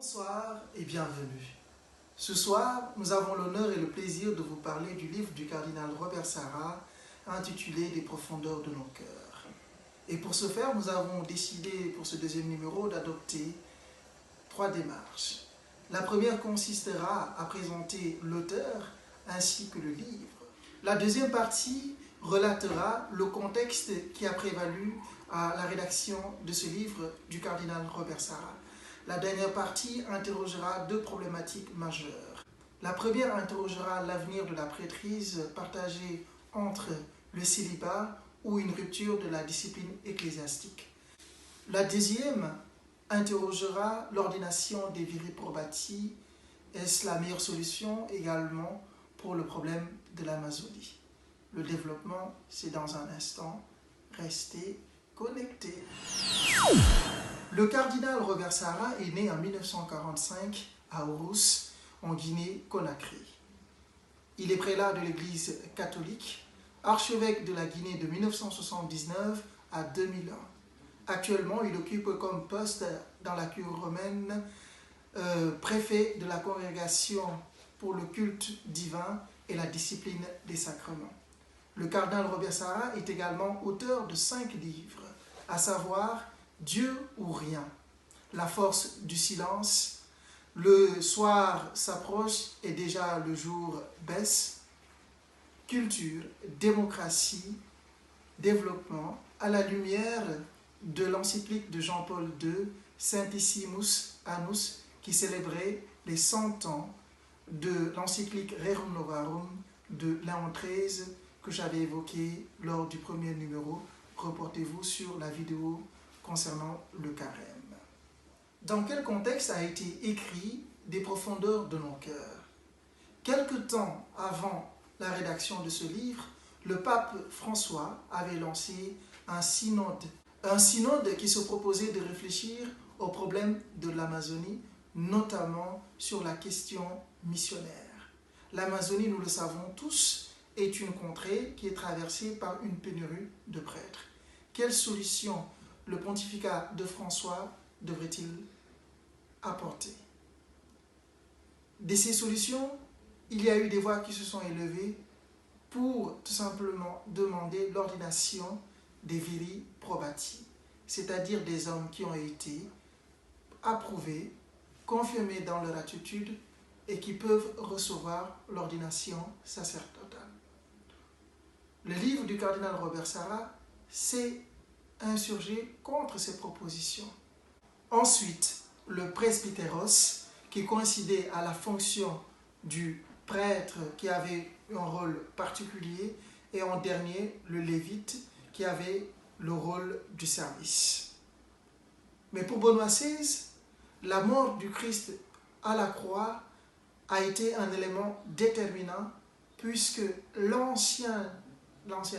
Bonsoir et bienvenue. Ce soir, nous avons l'honneur et le plaisir de vous parler du livre du cardinal Robert Sarah intitulé « Des profondeurs de nos cœurs ». Et pour ce faire, nous avons décidé pour ce deuxième numéro d'adopter 3 démarches. La première consistera à présenter l'auteur ainsi que le livre. La deuxième partie relatera le contexte qui a prévalu à la rédaction de ce livre du cardinal Robert Sarah. La dernière partie interrogera 2 problématiques majeures. La première interrogera l'avenir de la prêtrise partagée entre le célibat ou une rupture de la discipline ecclésiastique. La deuxième interrogera l'ordination des viri probati. Est-ce la meilleure solution également pour le problème de l'Amazonie? Le développement, c'est dans un instant. Restez connectés. Le cardinal Robert Sarah est né en 1945 à Orus, en Guinée-Conakry. Il est prélat de l'Église catholique, archevêque de la Guinée de 1979 à 2001. Actuellement, il occupe comme poste dans la curie romaine préfet de la congrégation pour le culte divin et la discipline des sacrements. Le cardinal Robert Sarah est également auteur de 5 livres, à savoir Dieu ou rien, la force du silence, le soir s'approche et déjà le jour baisse, culture, démocratie, développement, à la lumière de l'encyclique de Jean-Paul II, Saintissimus Annus, qui célébrait les 100 ans de l'encyclique Rerum Novarum de Léon XIII que j'avais évoqué lors du premier numéro. Reportez-vous sur la vidéo concernant le carême. Dans quel contexte a été écrit Des profondeurs de nos cœurs? Quelque temps avant la rédaction de ce livre, le pape François avait lancé un synode qui se proposait de réfléchir aux problèmes de l'Amazonie, notamment sur la question missionnaire. L'Amazonie, nous le savons tous, est une contrée qui est traversée par une pénurie de prêtres. Quelle solution le pontificat de François devrait-il apporter? De ces solutions, il y a eu des voix qui se sont élevées pour tout simplement demander l'ordination des viri probati, c'est-à-dire des hommes qui ont été approuvés, confirmés dans leur attitude et qui peuvent recevoir l'ordination sacerdotale. Le livre du cardinal Robert Sarah s'est insurgé contre ces propositions. Ensuite, le presbytéros, qui coïncidait à la fonction du prêtre qui avait un rôle particulier, et en dernier, le lévite, qui avait le rôle du service. Mais pour Benoît XVI, la mort du Christ à la croix a été un élément déterminant, puisque l'ancienne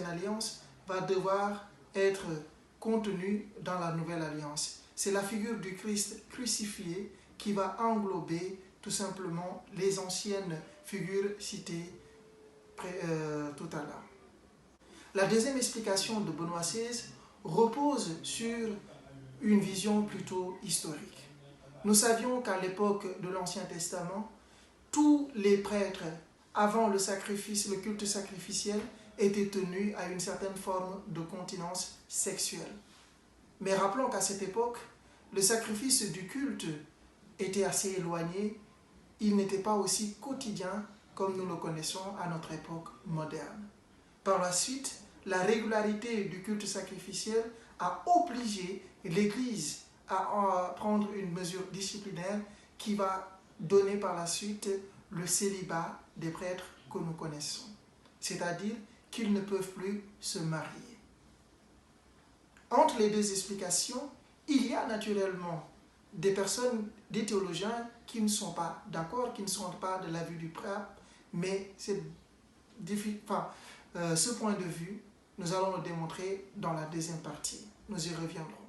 alliance va devoir être contenu dans la nouvelle alliance. C'est la figure du Christ crucifié qui va englober tout simplement les anciennes figures citées tout à l'heure. La deuxième explication de Benoît XVI repose sur une vision plutôt historique. Nous savions qu'à l'époque de l'Ancien Testament, tous les prêtres, avant le sacrifice, le culte sacrificiel, étaient tenus à une certaine forme de continence sexuelle. Mais rappelons qu'à cette époque, le sacrifice du culte était assez éloigné, il n'était pas aussi quotidien comme nous le connaissons à notre époque moderne. Par la suite, la régularité du culte sacrificiel a obligé l'Église à prendre une mesure disciplinaire qui va donner par la suite le célibat des prêtres que nous connaissons, c'est-à-dire qu'ils ne peuvent plus se marier. Entre les 2 explications, il y a naturellement des personnes, des théologiens qui ne sont pas d'accord, qui ne sont pas de l'avis du pape, mais ce point de vue, nous allons le démontrer dans la deuxième partie. Nous y reviendrons.